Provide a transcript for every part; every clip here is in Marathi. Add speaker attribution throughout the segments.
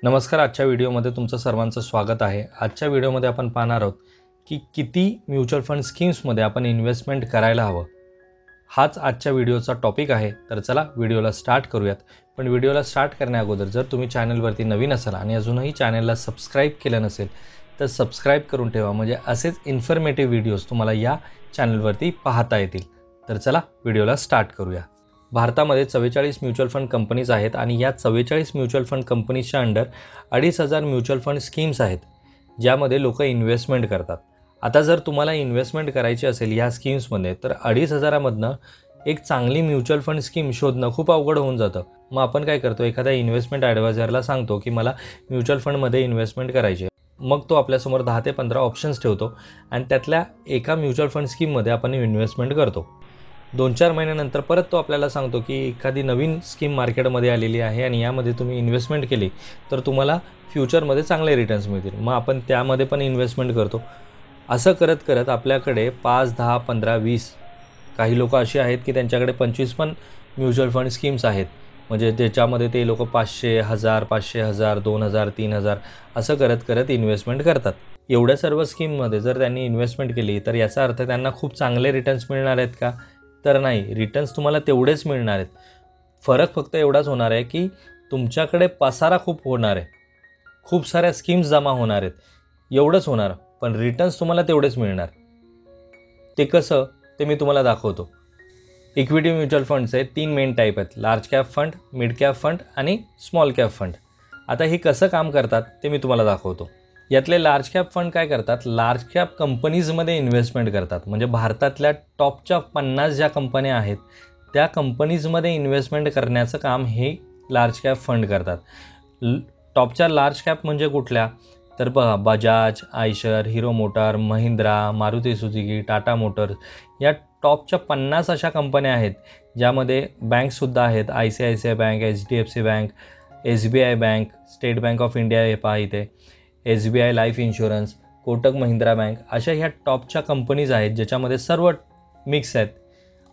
Speaker 1: नमस्कार. आजच्या व्हिडिओमध्ये तुमचं सर्वांचं स्वागत आहे. आजच्या व्हिडिओमध्ये आपण पाहणार आहोत की किती म्युच्युअल फंड स्कीम्समध्ये आपण इन्व्हेस्टमेंट करायला हवं. हाच आजच्या व्हिडिओचा टॉपिक आहे. तर चला व्हिडिओला स्टार्ट करूयात. पण व्हिडिओला स्टार्ट करण्याअगोदर जर तुम्ही चॅनलवरती नवीन असाल आणि अजूनही चॅनलला सबस्क्राईब केलं नसेल तर सबस्क्राईब करून ठेवा, म्हणजे असेच इन्फॉर्मेटिव्ह व्हिडिओज तुम्हाला या चॅनलवरती पाहता येतील. तर चला व्हिडिओला स्टार्ट करूया. भारतामध्ये 44 म्युच्युअल फंड कंपनीज आहेत आणि या 44 म्युच्युअल फंड कंपनीजच्या अंडर 2,500 म्युच्युअल फंड स्कीम्स आहेत, ज्यामध्ये लोक इन्व्हेस्टमेंट करतात. आता जर तुम्हाला इन्व्हेस्टमेंट करायची असेल या स्कीम्समध्ये तर 2,500मधनं एक चांगली म्युच्युअल फंड स्कीम शोधणं खूप अवघड होऊन जातं. मग आपण काय करतो, एखाद्या इन्व्हेस्टमेंट ॲडवायझरला सांगतो की मला म्युच्युअल फंडमध्ये इन्व्हेस्टमेंट करायची आहे. मग तो आपल्यासमोर 10 ते 15 ऑप्शन्स ठेवतो आणि त्यातल्या एका म्युच्युअल फंड स्कीममध्ये आपण इन्व्हेस्टमेंट करतो. 2-4 महिन्यानंतर परत तो आपल्याला सांगतो की एखादी नवीन स्कीम मार्केटमध्ये आलेली आहे आणि यामध्ये तुम्ही इन्व्हेस्टमेंट केली तर तुम्हाला फ्युचरमध्ये चांगले रिटर्न्स मिळतील. मग आपण त्यामध्ये पण इन्व्हेस्टमेंट करतो. असं करत करत आपल्याकडे 5, 10, 15, 20 काही लोक असे आहेत की त्यांच्याकडे 25 पण म्युच्युअल फंड स्कीम्स आहेत. म्हणजे त्याच्यामध्ये ते लोक 500, 1000, 500,000, 2000, 3000 असं करत करत इन्व्हेस्टमेंट करतात. एवढ्या सर्व स्कीममध्ये जर त्यांनी इन्व्हेस्टमेंट केली तर याचा अर्थ त्यांना खूप चांगले रिटर्न्स मिळणार आहेत का? तर नाही. रिटर्न्स तुम्हाला तेवढेच मिळणार आहेत. फरक फक्त एवढाच होणार आहे की तुमच्याकडे पसारा खूप होणार आहे, खूप साऱ्या स्कीम्स जमा होणार आहेत, एवढंच होणार. पण रिटर्न्स तुम्हाला तेवढेच मिळणार. ते कसं ते मी तुम्हाला दाखवतो. इक्विटी म्युच्युअल फंडचे 3 मेन टाईप आहेत: large cap fund, mid cap fund आणि स्मॉल कॅप फंड. आता हे कसं काम करतात ते मी तुम्हाला दाखवतो. यातले लार्ज कॅप फंड काय करतात, लार्ज कॅप कंपनीजमध्ये इन्व्हेस्टमेंट करतात. म्हणजे भारतातल्या टॉपच्या 50 ज्या कंपन्या आहेत त्या कंपनीजमध्ये इन्व्हेस्टमेंट करण्याचं काम हे लार्ज कॅप फंड करतात. टॉपच्या लार्ज कॅप म्हणजे कुठल्या, तर बघा, Bajaj, Eicher, hero motor, Mahindra, Maruti Suzuki, Tata Motors या टॉपच्या 50 अशा कंपन्या आहेत, ज्यामध्ये बँकसुद्धा आहेत. ICICI bank, HDFC bank, SBI bank, state bank of India हे पहा इथे, SBI life insurance, Kotak Mahindra bank, अशा ह्या टॉपच्या कंपनीज आहेत ज्याच्यामध्ये सर्व मिक्स आहेत.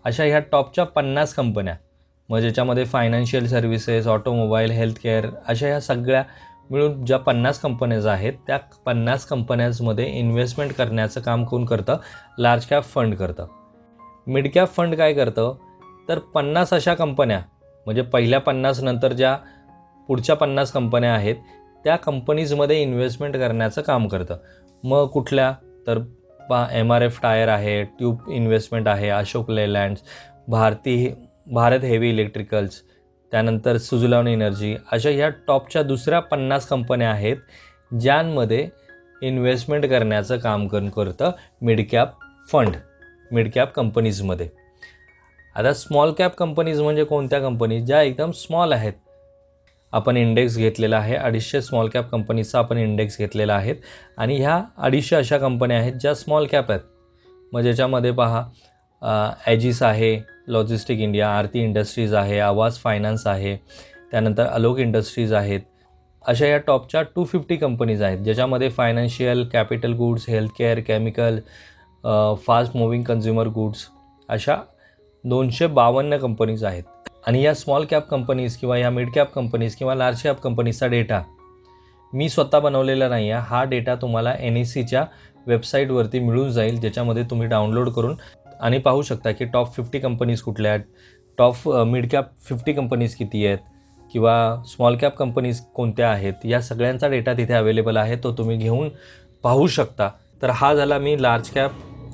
Speaker 1: अशा ह्या टॉपच्या 50 कंपन्या, मग ज्याच्यामध्ये फायनान्शियल सर्व्हिसेस, ऑटोमोबाईल, हेल्थकेअर अशा ह्या सगळ्या मिळून ज्या 50 कंपन्याज आहेत त्या 50 कंपन्याजमध्ये इन्व्हेस्टमेंट करण्याचं काम कोण करतं, लार्ज कॅप फंड करतं. मिड कॅप फंड काय करतं, तर 50 अशा कंपन्या, म्हणजे पहिल्या 50 नंतर ज्या पुढच्या 50 कंपन्या आहेत त्या कंपनीजमध्ये इन्व्हेस्टमेंट करण्याचं काम करतं. मग कुठल्या, तर MRF टायर आहे, ट्यूब इन्व्हेस्टमेंट आहे, Ashok Laylands, Bharat heavy electricals, त्यानंतर सुझलॉन एनर्जी, अशा ह्या टॉपच्या दुसऱ्या 50 कंपन्या आहेत ज्यांमध्ये इन्व्हेस्टमेंट करण्याचं काम करतं mid cap fund, mid cap कंपनीजमध्ये. आता स्मॉल कॅप कंपनीज म्हणजे कोणत्या कंपनी, ज्या एकदम स्मॉल आहेत. आपण इंडेक्स घेतलेला आहे 250 स्मॉल कॅप कंपनीजचा आपण इंडेक्स घेतलेला आहे आणि ह्या 250 अशा कंपन्या आहेत ज्या स्मॉल कॅप आहेत. मग ज्याच्यामध्ये पहा, ॲजिस आहे, लॉजिस्टिक इंडिया, आरती इंडस्ट्रीज आहे, आवाज फायनान्स आहे, त्यानंतर अलोक इंडस्ट्रीज आहेत. अशा या टॉपच्या 250 कंपनीज आहेत ज्याच्यामध्ये financial, capital goods, healthcare, chemical, fast moving consumer goods अशा 252 कंपनीज आहेत. आणि या स्मॉल कॅप कंपनीज किंवा या मिड कॅप कंपनीज किंवा लार्ज कॅप कंपनीजचा डेटा मी स्वतः बनवलेला नाही आहे. हा डेटा तुम्हाला NSEच्या वेबसाईटवरती मिळून जाईल, ज्याच्यामध्ये तुम्ही डाउनलोड करून आणि पाहू शकता की टॉप 50 कंपनीज कुठल्या आहेत, टॉप मिड कॅप 50 कंपनीज किती आहेत किंवा स्मॉल कॅप कंपनीज कोणत्या आहेत. या सगळ्यांचा डेटा तिथे अवेलेबल आहे, तो तुम्ही घेऊन पाहू शकता. तर हा झाला मी लार्ज कॅप,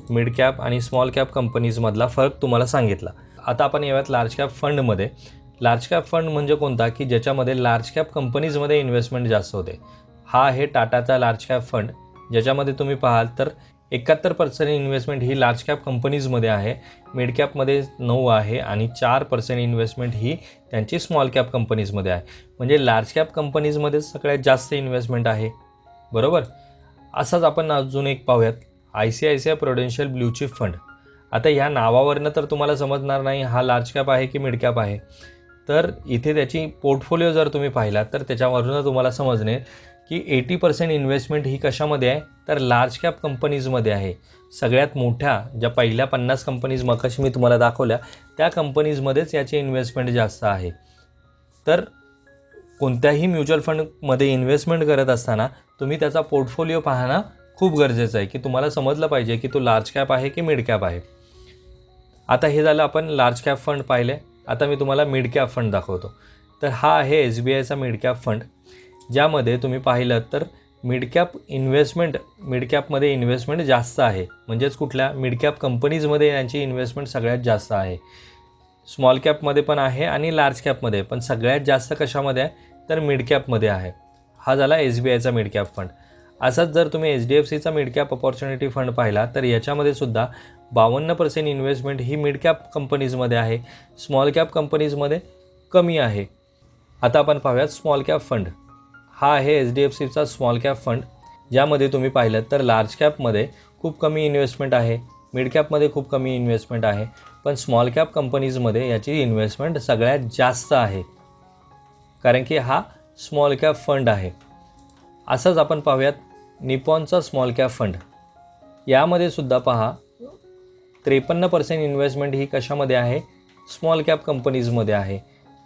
Speaker 1: मिड कॅप आणि स्मॉल कॅप कंपनीजमधला फरक तुम्हाला सांगितला. आता आपण येऊयात लार्ज कॅप फंडमध्ये. लार्ज कॅप फंड म्हणजे कोणता, की ज्याच्यामध्ये लार्ज कॅप कंपनीजमध्ये इन्व्हेस्टमेंट जास्त होते. हा आहे टाटाचा लार्ज कॅप फंड, ज्याच्यामध्ये तुम्ही पाहाल तर 71% इन्व्हेस्टमेंट ही लार्ज कॅप कंपनीजमध्ये आहे, मिड कॅपमध्ये 9 आहे आणि 4% इन्व्हेस्टमेंट ही त्यांची स्मॉल कॅप कंपनीजमध्ये आहे. म्हणजे लार्ज कॅप कंपनीजमध्ये सगळ्यात जास्त इन्व्हेस्टमेंट आहे, बरोबर. असाच आपण अजून एक पाहूयात, ICICI Prudential blue chip fund. आता ह्या नावावरनं तर तुम्हाला समजणार नाही हा लार्ज कॅप आहे की मिड कॅप आहे. तर इथे त्याची पोर्टफोलिओ जर तुम्ही पाहिला तर त्याच्यावरून तुम्हाला समजणे की 80% इन्व्हेस्टमेंट ही कशामध्ये आहे, तर लार्ज कॅप कंपनीजमध्ये आहे. सगळ्यात मोठ्या ज्या पहिल्या 50 कंपनीज मगाशी मी तुम्हाला दाखवल्या त्या कंपनीजमध्येच याची इन्व्हेस्टमेंट जास्त आहे. तर कोणत्याही म्युच्युअल फंडमध्ये इन्व्हेस्टमेंट करत असताना तुम्ही त्याचा पोर्टफोलिओ पाहणं खूप गरजेचं आहे, की तुम्हाला समजलं पाहिजे की तो लार्ज कॅप आहे की मिड कॅप आहे. आता हे झालं आपण लार्ज कॅप फंड पाहिले. आता मी तुम्हाला मिड कॅप फंड दाखवतो. तर हा आहे SBIचा मिड कॅप फंड, ज्यामध्ये तुम्ही पाहिलं तर मिड कॅपमध्ये इन्व्हेस्टमेंट जास्त आहे. म्हणजेच कुठल्या मिड कॅप कंपनीजमध्ये यांची इन्व्हेस्टमेंट सगळ्यात जास्त आहे. स्मॉल कॅपमध्ये पण आहे आणि लार्ज कॅपमध्ये, पण सगळ्यात जास्त कशामध्ये आहे तर मिड कॅपमध्ये आहे. हा झाला SBIचा मिड कॅप फंड. असाच जर तुम्ही HDFCचा मिड कॅप अपॉर्च्युनिटी फंड पाहिला तर याच्यामध्ये सुद्धा 52% इन्व्हेस्टमेंट ही मिड कॅप कंपनीजमध्ये आहे. स्मॉल कॅप कंपनीजमध्ये कमी आहे. आता आपण पाहूयात स्मॉल कॅप फंड. हा आहे HDFCचा स्मॉल कॅप फंड, ज्यामध्ये तुम्ही पाहिलं तर लार्ज कॅपमध्ये खूप कमी इन्व्हेस्टमेंट आहे, मिड कॅपमध्ये खूप कमी इन्व्हेस्टमेंट आहे, पण स्मॉल कॅप कंपनीजमध्ये याची इन्व्हेस्टमेंट सगळ्यात जास्त आहे, कारण की हा स्मॉल कॅप फंड आहे. असंच आपण पाहूयात निपॉनचा स्मॉल कॅप फंड. यामध्ये सुद्धा पहा 53% इन्व्हेस्टमेंट ही कशामध्ये आहे स्मॉल कॅप कंपनीजमध्ये आहे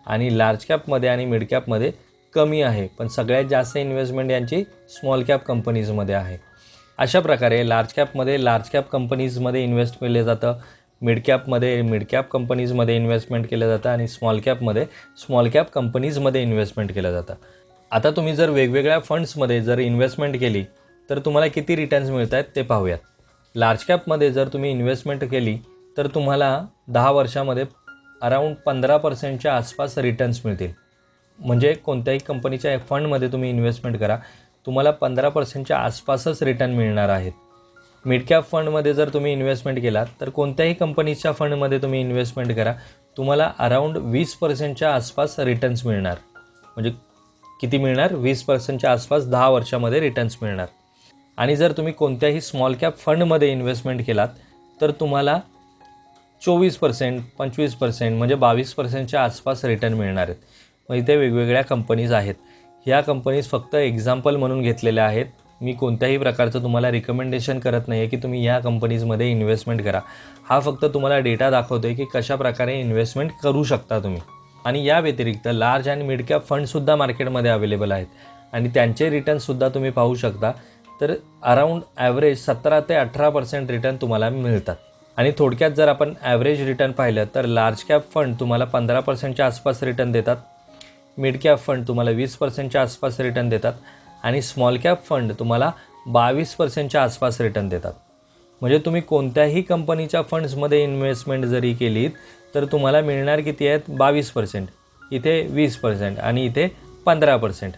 Speaker 1: आणि लार्ज कॅपमध्ये आणि मिड कॅपमध्ये कमी आहे, पण सगळ्यात जास्त इन्व्हेस्टमेंट यांची स्मॉल कॅप कंपनीजमध्ये आहे. अशा प्रकारे लार्ज कॅप कंपनीजमध्ये इन्व्हेस्ट केले जातं, मिड कॅप कंपनीजमध्ये इन्व्हेस्टमेंट केलं जातं आणि स्मॉल कॅप कंपनीजमध्ये इन्व्हेस्टमेंट केलं जातं. आता तुम्ही जर वेगवेगळ्या फंड्समध्ये जर इन्व्हेस्टमेंट केली तर तुम्हाला किती रिटर्न्स मिळत आहेत ते पाहूयात. लार्ज कॅपमध्ये जर तुम्ही इन्व्हेस्टमेंट केली तर तुम्हाला 10 वर्षामध्ये अराऊंड 15%च्या आसपास रिटर्न्स मिळतील. म्हणजे कोणत्याही कंपनीच्या फंडमध्ये तुम्ही इन्व्हेस्टमेंट करा, तुम्हाला 15%च्या आसपासच रिटर्न मिळणार आहेत. मिड कॅप फंडमध्ये जर तुम्ही इन्व्हेस्टमेंट केलात तर कोणत्याही कंपनीच्या फंडमध्ये तुम्ही इन्व्हेस्टमेंट करा, तुम्हाला अराऊंड 20%च्या आसपास रिटर्न्स मिळणार. म्हणजे किती मिळणार 20%च्या आसपास 10 वर्षामध्ये रिटर्न्स मिळणार. आणि जर तुम्ही कोणत्याही स्मॉल कॅप फंडमध्ये इन्व्हेस्टमेंट केलात तर तुम्हाला 24%, 25% म्हणजे 22%च्या आसपास रिटर्न मिळणार आहेत. मग इथे वेगवेगळ्या कंपनीज आहेत. ह्या कंपनीज फक्त एक्झाम्पल म्हणून घेतलेल्या आहेत. मी कोणत्याही प्रकारचं तुम्हाला रिकमेंडेशन करत नाही आहे की तुम्ही ह्या कंपनीजमध्ये इन्व्हेस्टमेंट करा. हा फक्त तुम्हाला डेटा दाखवतो आहे की कशा प्रकारे इन्व्हेस्टमेंट करू शकता तुम्ही. आणि या व्यतिरिक्त लार्ज आणि मिड कॅप फंडसुद्धा मार्केटमध्ये अवेलेबल आहेत आणि त्यांचे रिटर्नसुद्धा तुम्ही पाहू शकता. तर अराऊंड ॲव्हरेज 17 ते 18% रिटर्न तुम्हाला मिळतात. आणि थोडक्यात जर आपण ॲव्हरेज रिटर्न पाहिलं तर लार्ज कॅप फंड तुम्हाला 15%च्या आसपास रिटर्न देतात, मिड कॅप फंड तुम्हाला 20%च्या आसपास रिटर्न देतात आणि स्मॉल कॅप फंड तुम्हाला 22%च्या आसपास रिटर्न देतात. म्हणजे तुम्ही कोणत्याही कंपनीच्या फंड्समध्ये इन्व्हेस्टमेंट जरी केलीत तर तुम्हाला मिळणार किती आहेत 22%, इथे 20% आणि इथे 15%.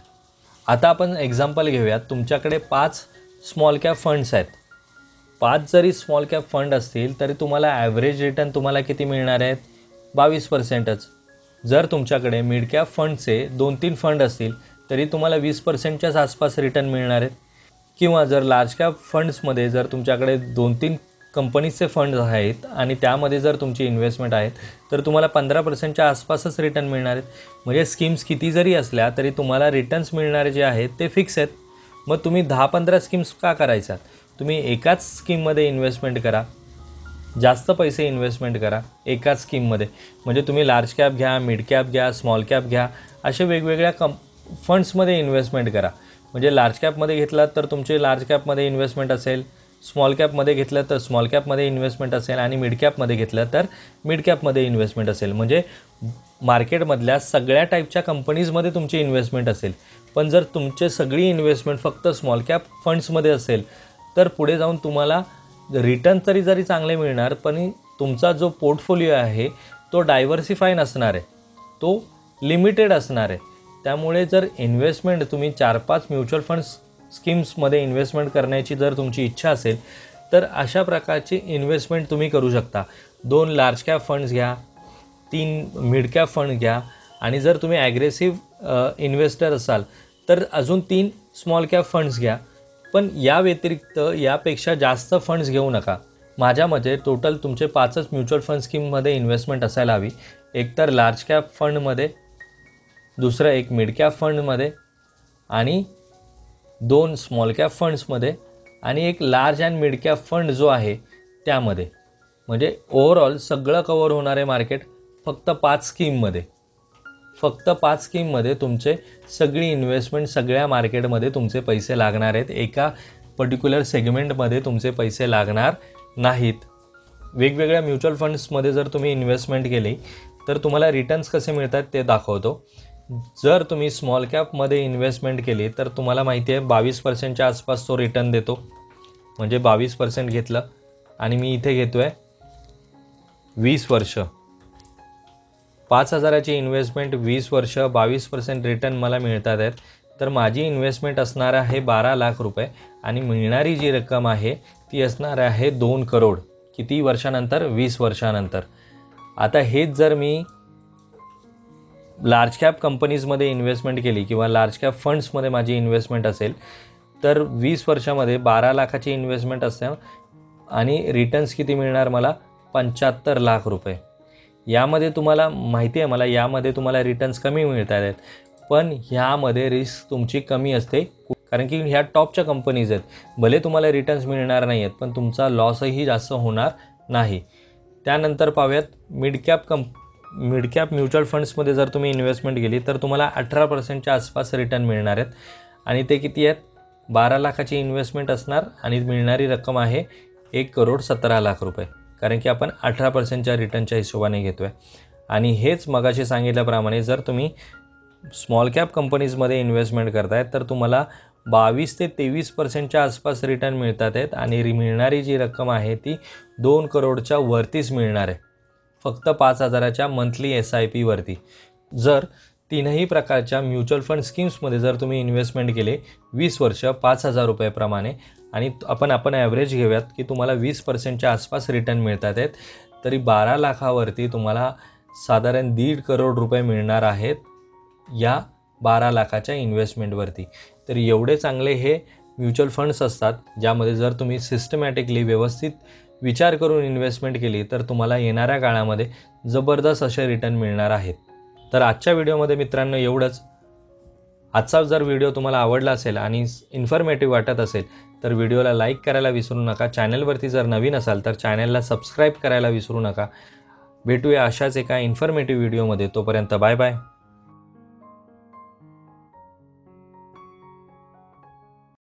Speaker 1: आता आपण एक्झाम्पल घेऊयात. तुमच्याकडे 5 स्मॉल कॅप फंड्स आहेत. 5 जरी स्मॉल कॅप फंड असतील तरी तुम्हाला ॲव्हरेज रिटर्न तुम्हाला किती मिळणार आहेत 22%च. जर तुमच्याकडे मिड कॅप फंडचे 2-3 फंड असतील तरी तुम्हाला 20%च्याच आसपास रिटर्न मिळणार आहेत. किंवा जर लार्ज कॅप फंड्समध्ये जर तुमच्याकडे 2-3 कंपनीजचे फंड्स आहेत आणि त्यामध्ये जर तुमची इन्व्हेस्टमेंट आहेत तर तुम्हाला 15%च्या आसपासच रिटर्न मिळणार आहेत. म्हणजे स्कीम्स किती जरी असल्या तरी तुम्हाला रिटर्न्स मिळणारे जे आहेत ते फिक्स आहेत. मग तुम्ही 10-15 स्कीम्स का करायच्यात? तुम्ही एकाच स्कीममध्ये इन्व्हेस्टमेंट करा, जास्त पैसे इन्व्हेस्टमेंट करा एकाच स्कीममध्ये. म्हणजे तुम्ही लार्ज कॅप घ्या, मिड कॅप घ्या, स्मॉल कॅप घ्या, असे वेगवेगळ्या फंड्समध्ये इन्व्हेस्टमेंट करा. म्हणजे लार्ज कॅपमध्ये घेतलात तर तुमचे लार्ज कॅपमध्ये इन्व्हेस्टमेंट असेल, स्मॉल कॅपमध्ये घेतलं तर स्मॉल कॅपमध्ये इन्व्हेस्टमेंट असेल आणि मिड कॅपमध्ये घेतलं तर मिड कॅपमध्ये इन्व्हेस्टमेंट असेल. म्हणजे मार्केटमधल्या सगळ्या टाईपच्या कंपनीजमध्ये तुमची इन्व्हेस्टमेंट असेल. पण जर तुमचे सगळी इन्व्हेस्टमेंट फक्त स्मॉल कॅप फंड्समध्ये असेल तर पुढे जाऊन तुम्हाला रिटर्न जरी चांगले मिळणार, पण तुमचा जो पोर्टफोलिओ आहे तो डायव्हर्सिफाय नसणार आहे, तो लिमिटेड असणार आहे. त्यामुळे जर इन्व्हेस्टमेंट तुम्ही 4-5 म्युच्युअल फंड्स स्कीम्समध्ये इन्व्हेस्टमेंट करण्याची जर तुमची इच्छा असेल तर अशा प्रकारची इन्व्हेस्टमेंट तुम्ही करू शकता. 2 लार्ज कॅप फंड्स घ्या, 3 मिड कॅप फंड घ्या आणि जर तुम्ही ॲग्रेसिव्ह इन्व्हेस्टर असाल तर अजून 3 स्मॉल कॅप फंड्स घ्या. पण या व्यतिरिक्त यापेक्षा जास्त फंड्स घेऊ नका. माझ्या मते टोटल तुमचे 5च म्युच्युअल फंड स्कीममध्ये इन्व्हेस्टमेंट असायला हवी. एक तर लार्ज कॅप फंडमध्ये, दुसरं एक मिड कॅप फंडमध्ये आणि 2 स्मॉल कॅप फंड्समध्ये आणि एक large and mid cap fund जो आहे त्यामध्ये. म्हणजे ओव्हरऑल सगळं कवर होणारे मार्केट फक्त 5 स्कीममध्ये. फक्त 5 स्कीममध्ये तुमचे सगळी इन्व्हेस्टमेंट सगळ्या मार्केटमध्ये तुमचे पैसे लागणार आहेत, एका पर्टिक्युलर सेगमेंटमध्ये तुमचे पैसे लागणार नाहीत. वेगवेगळ्या म्युच्युअल फंड्समध्ये जर तुम्ही इन्व्हेस्टमेंट केली तर तुम्हाला रिटर्न्स कसे मिळतात ते दाखवतो. जर तुम्ही स्मॉल कॅपमध्ये इन्व्हेस्टमेंट केली तर तुम्हाला माहिती आहे 22% आसपास तो रिटर्न देतो. म्हणजे 22% घेतलं आणि मी इथे घेतो आहे 20 वर्ष. 5,000ची इन्व्हेस्टमेंट 20 वर्ष 22% रिटर्न मला मिळतात आहेत. तर माझी इन्व्हेस्टमेंट असणार आहे 12 लाख रुपये आणि मिळणारी जी रक्कम आहे ती असणार आहे 2 करोड. किती वर्षानंतर? 20 वर्षानंतर. आता हेच जर मी लार्ज कॅप कंपनीजमध्ये इन्व्हेस्टमेंट केली किंवा लार्ज कॅप फंड्समध्ये माझी इन्व्हेस्टमेंट असेल तर 20 वर्षामध्ये 12 लाखाची इन्व्हेस्टमेंट असते आणि रिटर्न्स किती मिळणार मला? 75 लाख रुपये. यामध्ये तुम्हाला माहिती आहे मला यामध्ये तुम्हाला रिटर्न्स कमी मिळत आहेत, पण ह्यामध्ये रिस्क तुमची कमी असते कारण की ह्या टॉपच्या कंपनीज आहेत. भले तुम्हाला रिटर्न्स मिळणार नाही आहेत पण तुमचा लॉसही जास्त होणार नाही. त्यानंतर पाहूयात मिड कॅप म्युच्युअल फंड्समध्ये जर तुम्ही इन्व्हेस्टमेंट केली तर तुम्हाला 18%च्या आसपास रिटर्न मिळणार आहेत आणि ते किती आहेत? 12 लाखाची इन्व्हेस्टमेंट असणार आणि मिळणारी रक्कम आहे 1 करोड 17 लाख रुपये. कारण की आपण 18%च्या रिटर्नच्या हिशोबाने घेतो आहे. आणि हेच मगाशी सांगितल्याप्रमाणे जर तुम्ही स्मॉल कॅप कंपनीजमध्ये इन्व्हेस्टमेंट करताय तर तुम्हाला 22 ते 23%च्या आसपास रिटर्न मिळतात आहेत आणि मिळणारी जी रक्कम आहे ती 2 करोडच्या वरतीच मिळणार आहे, फक्त 5,000च्या मंथली SIP वरती. जर तीनही प्रकारच्या म्युच्युअल फंड स्कीम्समध्ये जर तुम्ही इन्व्हेस्टमेंट केले 20 वर्ष 5,000 रुपयाप्रमाणे आणि आपण ॲव्हरेज घेऊयात की तुम्हाला 20%च्या आसपास रिटर्न मिळतात आहेत, तरी 12 लाखावरती तुम्हाला साधारण 1.5 करोड रुपये मिळणार आहेत या 12 लाखाच्या इन्व्हेस्टमेंटवरती. तर एवढे चांगले हे म्युच्युअल फंड्स असतात ज्यामध्ये जर तुम्ही सिस्टमॅटिकली व्यवस्थित विचार करून इन्व्हेस्टमेंट केली तर तुम्हाला येणाऱ्या काळामध्ये जबरदस्त असे रिटर्न मिळणार आहेत. तर आजच्या व्हिडिओमध्ये मित्रांनो एवढंच. आजचा जर व्हिडिओ तुम्हाला आवडला असेल आणि इन्फॉर्मेटिव्ह वाटत असेल तर व्हिडिओला लाईक करायला विसरू नका. चॅनलवरती जर नवीन असाल तर चॅनलला सबस्क्राईब करायला विसरू नका. भेटूया अशाच एका इन्फॉर्मेटिव्ह व्हिडिओमध्ये. तोपर्यंत बाय बाय.